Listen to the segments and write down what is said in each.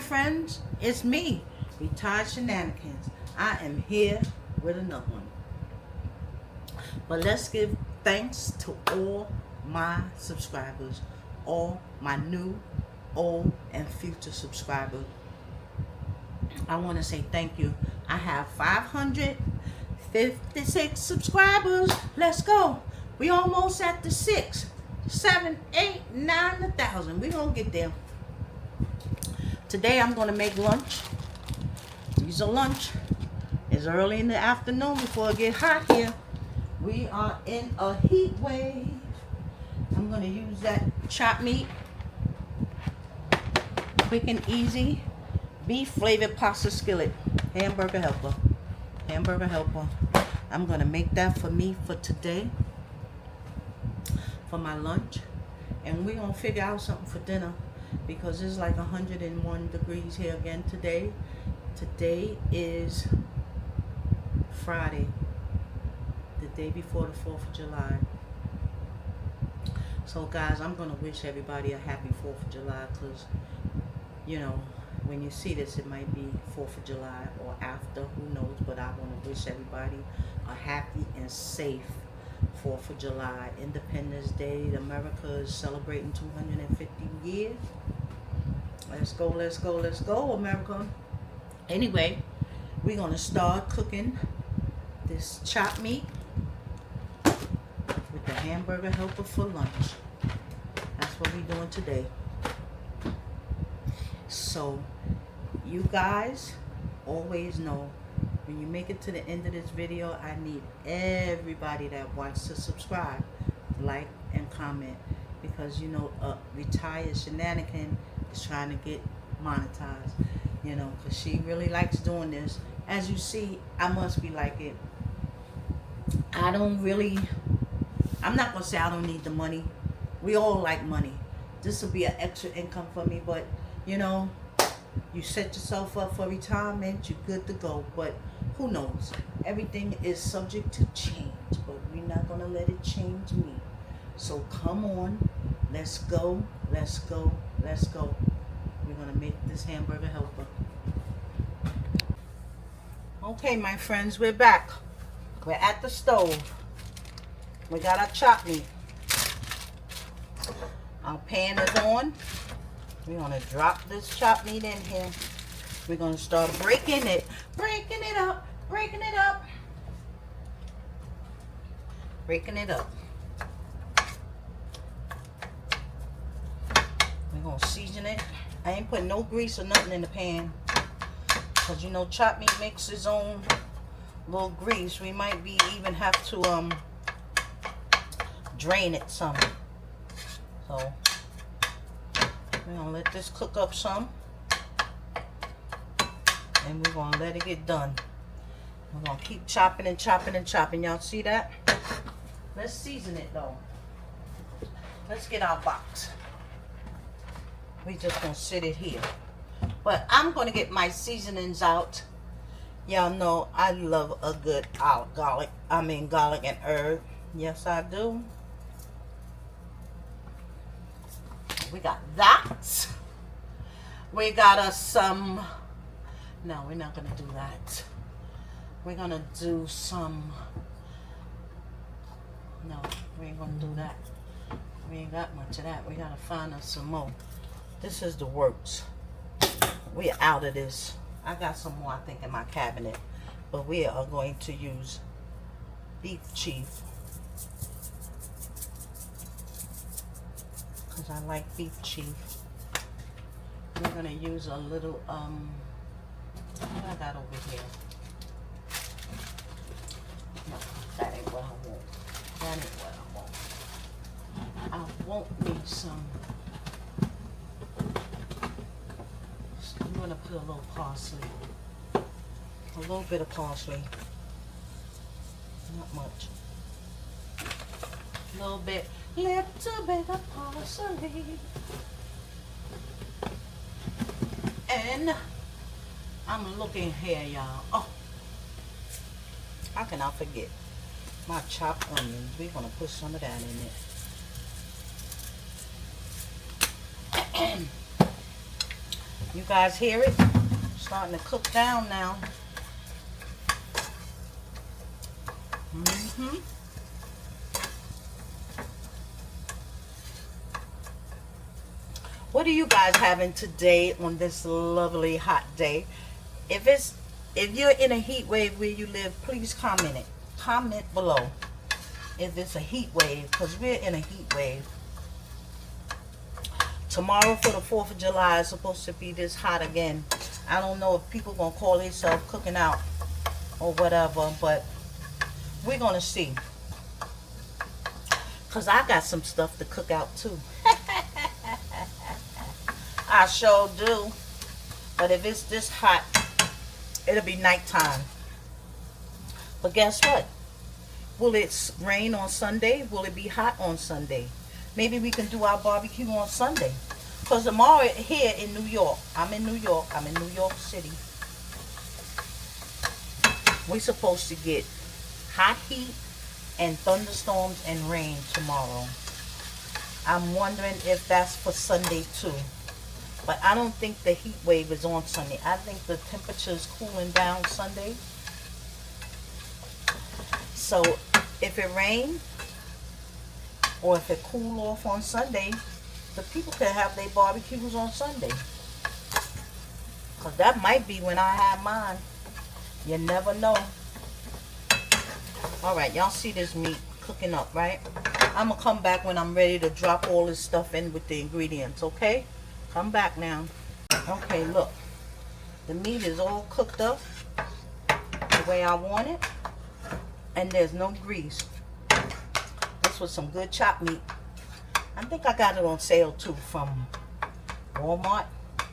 friends, it's me, Retired Shenanigans. I am here with another one. But let's give thanks to all my subscribers, all my new, old, and future subscribers. I want to say thank you. I have 556 subscribers. Let's go. We almost at the 6, 7, 8, 9, 1,000. We're going to get there. Today I'm going to make lunch. Use a lunch. It's early in the afternoon before it get hot here. We are in a heat wave. I'm going to use that chopped meat. Quick and easy. Beef flavored pasta skillet. Hamburger helper. Hamburger helper. I'm going to make that for me for today. For my lunch. And we're going to figure out something for dinner. Because it's like 101 degrees here again today. Today is Friday. The day before the 4th of July. So guys, I'm going to wish everybody a happy 4th of July. Because, you know, when you see this, it might be 4th of July or after. Who knows? But I want to wish everybody a happy and safe 4th of July, Independence Day. America is celebrating 250 years. Let's go, let's go, let's go, America. Anyway, we're going to start cooking this chopped meat with the hamburger helper for lunch. That's what we're doing today. So, you guys always know, when you make it to the end of this video, I need everybody that wants to subscribe, like, and comment. Because, you know, Retired Shenanigan is trying to get monetized. You know, because she really likes doing this. As you see, I must be like it. I'm not going to say I don't need the money. We all like money. This will be an extra income for me. But, you know, you set yourself up for retirement, you're good to go. But who knows? Everything is subject to change. But we're not going to let it change me. So come on. Let's go. Let's go. Let's go. We're going to make this hamburger helper. Okay, my friends, we're back. We're at the stove. We got our chopped meat. Our pan is on. We're going to drop this chopped meat in here. We're going to start breaking it. Breaking it up. Breaking it up. Breaking it up. We're going to season it. I ain't putting no grease or nothing in the pan. Because, you know, chopped meat makes its own little grease. We might be even have to drain it some. So, we're going to let this cook up some. And we're going to let it get done. We're going to keep chopping and chopping and chopping. Y'all see that? Let's season it, though. Let's get our box. We just gonna sit it here. But I'm gonna get my seasonings out. Y'all know I love a good garlic and herb. Yes, I do. We got that. We got us some. No, we're not gonna do that. We're gonna do some. No, we ain't gonna do that. We ain't got much of that. We gotta find us some more. This is the works. We're out of this. I got some more, I think, in my cabinet. But we are going to use beef cheek. Because I like beef cheek. We're going to use a little, what I got over here? No, that ain't what I want. That ain't what I want. I won't need some. I'm going to put a little parsley. A little bit of parsley. Not much. A little bit of parsley. And I'm looking here, y'all. Oh, how can I forget? My chopped onions. We're going to put some of that in it. You guys hear it? Starting to cook down now. What are you guys having today on this lovely hot day? If you're in a heat wave where you live, please comment it. Comment below if it's a heat wave, because we're in a heat wave. Tomorrow for the 4th of July is supposed to be this hot again. I don't know if people gonna call themselves cooking out or whatever, but we're gonna see. Cause I got some stuff to cook out too. I sure do. But if it's this hot, it'll be nighttime. But guess what? Will it rain on Sunday? Will it be hot on Sunday? Maybe we can do our barbecue on Sunday. Because tomorrow here in New York, I'm in New York City. We're supposed to get hot heat and thunderstorms and rain tomorrow. I'm wondering if that's for Sunday too. But I don't think the heat wave is on Sunday. I think the temperature is cooling down Sunday. So if it rains or if it cool off on Sunday, the people can have their barbecues on Sunday. Because that might be when I have mine. You never know. Alright, y'all see this meat cooking up, right? I'm going to come back when I'm ready to drop all this stuff in with the ingredients, okay? Come back now. Okay, look. The meat is all cooked up the way I want it. And there's no grease. This was some good chopped meat. I think I got it on sale too from Walmart.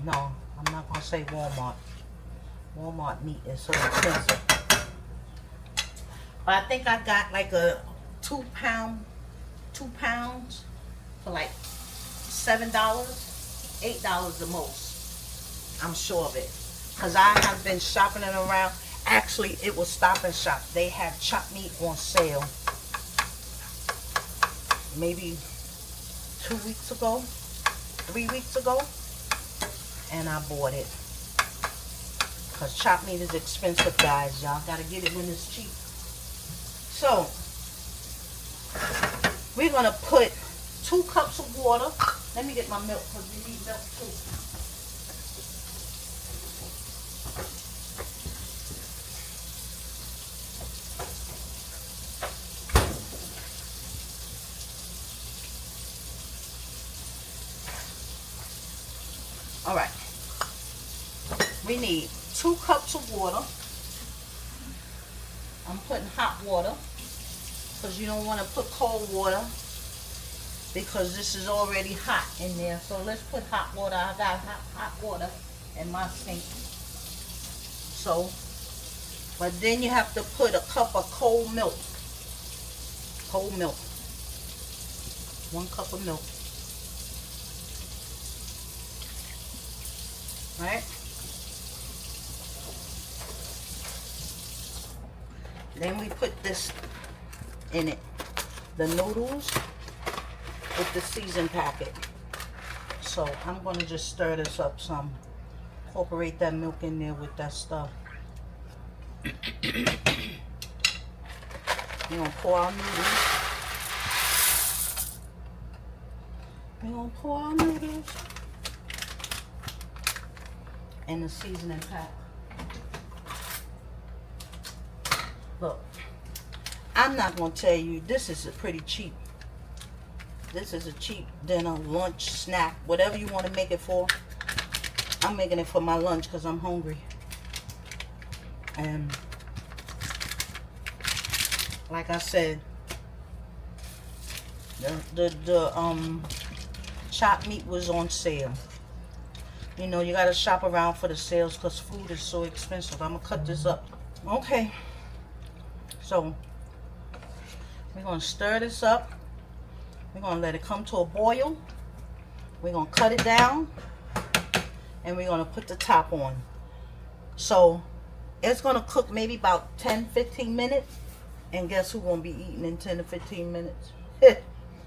No, I'm not going to say Walmart. Walmart meat is so expensive. But I think I got like a 2 pounds for like $7, $8 the most. I'm sure of it. Because I have been shopping it around. Actually, it was Stop and Shop. They had chopped meat on sale. Maybe 2 weeks ago, 3 weeks ago. And I bought it. Because chopped meat is expensive, guys. Y'all got to get it when it's cheap. So, we're going to put 2 cups of water. Let me get my milk because we need milk too. Alright. We need 2 cups of water. I'm putting hot water because you don't want to put cold water because this is already hot in there. So let's put hot water. I got hot water in my sink. So, but then you have to put a cup of cold milk. Cold milk. 1 cup of milk. Right? Then we put this in it. The noodles with the season packet. So I'm going to just stir this up some. Incorporate that milk in there with that stuff. We're going to pour our noodles. We're going to pour our noodles. And the seasoning pack. Look, I'm not going to tell you, this is a pretty cheap. This is a cheap dinner, lunch, snack, whatever you want to make it for. I'm making it for my lunch because I'm hungry. And like I said, the chopped meat was on sale. You know, you got to shop around for the sales because food is so expensive. I'm going to cut this up. Okay. So, we're going to stir this up. We're going to let it come to a boil. We're going to cut it down. And we're going to put the top on. So, it's going to cook maybe about 10-15 minutes. And guess who's going to be eating in 10 to 15 minutes?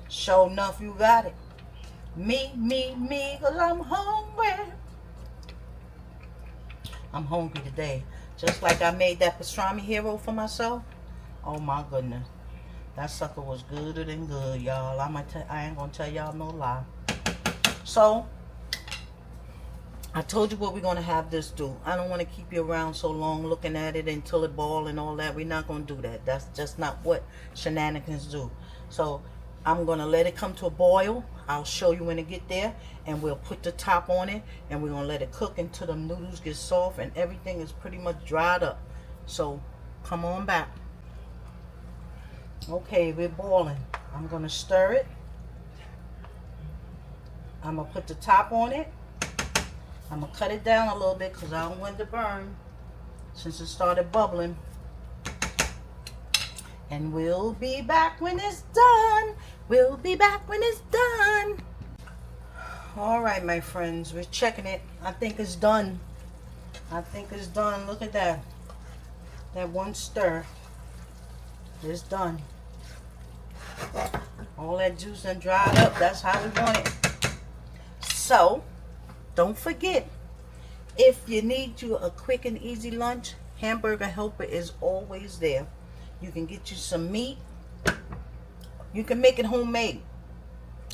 Sure enough, you got it. Me, because I'm hungry. I'm hungry today. Just like I made that pastrami hero for myself. Oh my goodness. That sucker was gooder than good, y'all. I ain't gonna tell y'all no lie. So, I told you what we're gonna have this do. I don't want to keep you around so long looking at it until it boil and all that. We're not gonna do that. That's just not what shenanigans do. So I'm gonna let it come to a boil. I'll show you when it get there, and we'll put the top on it, and we're gonna let it cook until the noodles get soft and everything is pretty much dried up. So come on back. Okay, we're boiling. I'm gonna stir it. I'm gonna put the top on it. I'm going to cut it down a little bit because I don't want it to burn since it started bubbling. And we'll be back when it's done. We'll be back when it's done. All right, my friends, we're checking it. I think it's done. I think it's done. Look at that. That one stir. It's done. All that juice done dried up. That's how we want it. So, don't forget, if you need you a quick and easy lunch, Hamburger Helper is always there. You can get you some meat. You can make it homemade.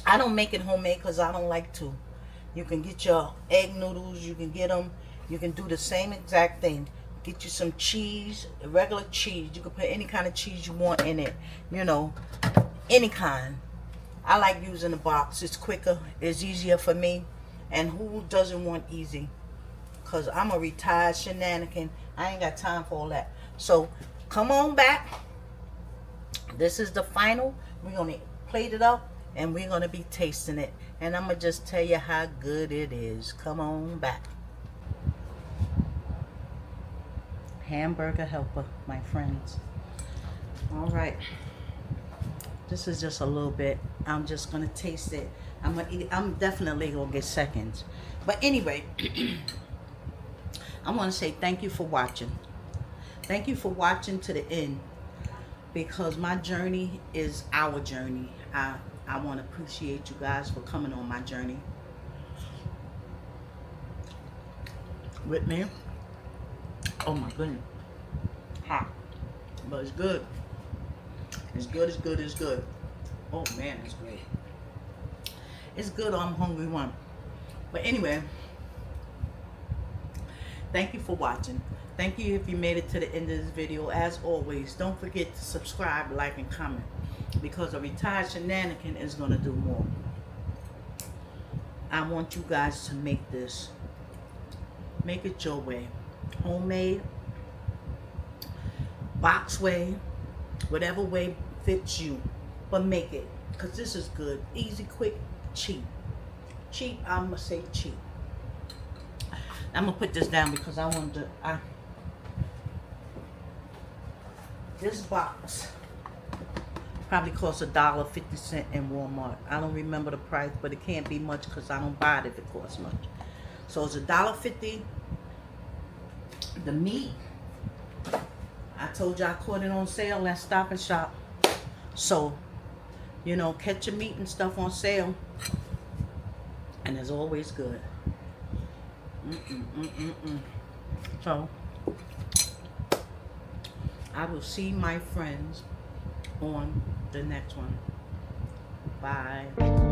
I don't make it homemade because I don't like to. You can get your egg noodles. You can get them. You can do the same exact thing. Get you some cheese, regular cheese. You can put any kind of cheese you want in it. You know, any kind. I like using the box. It's quicker. It's easier for me. And who doesn't want easy? Because I'm a retired shenanigan. I ain't got time for all that. So, come on back. This is the final. We're going to plate it up. And we're going to be tasting it. And I'm going to just tell you how good it is. Come on back. Hamburger Helper, my friends. All right. This is just a little bit. I'm just going to taste it. I'm gonna eat it. I'm definitely gonna get seconds. But anyway, I want to say thank you for watching. Thank you for watching to the end, because my journey is our journey. I want to appreciate you guys for coming on my journey with me. Oh my goodness, hot, but it's good. It's good. It's good. It's good. Oh man, it's great. It's good. I'm hungry one. But anyway, thank you for watching. Thank you if you made it to the end of this video. As always, don't forget to subscribe, like, and comment, because a retired shenanigan is going to do more. I want you guys to make this. Make it your way. Homemade, box way, whatever way fits you. But make it, because this is good. Easy, quick, cheap. Cheap, I'm going to say cheap. I'm going to put this down because I want to... this box probably costs $1.50 in Walmart. I don't remember the price, but it can't be much because I don't buy it if it costs much. So it's $1.50. The meat, I told you I caught it on sale at Stop and Shop. So, you know, catch your meat and stuff on sale. And it's always good. So, I will see my friends on the next one. Bye.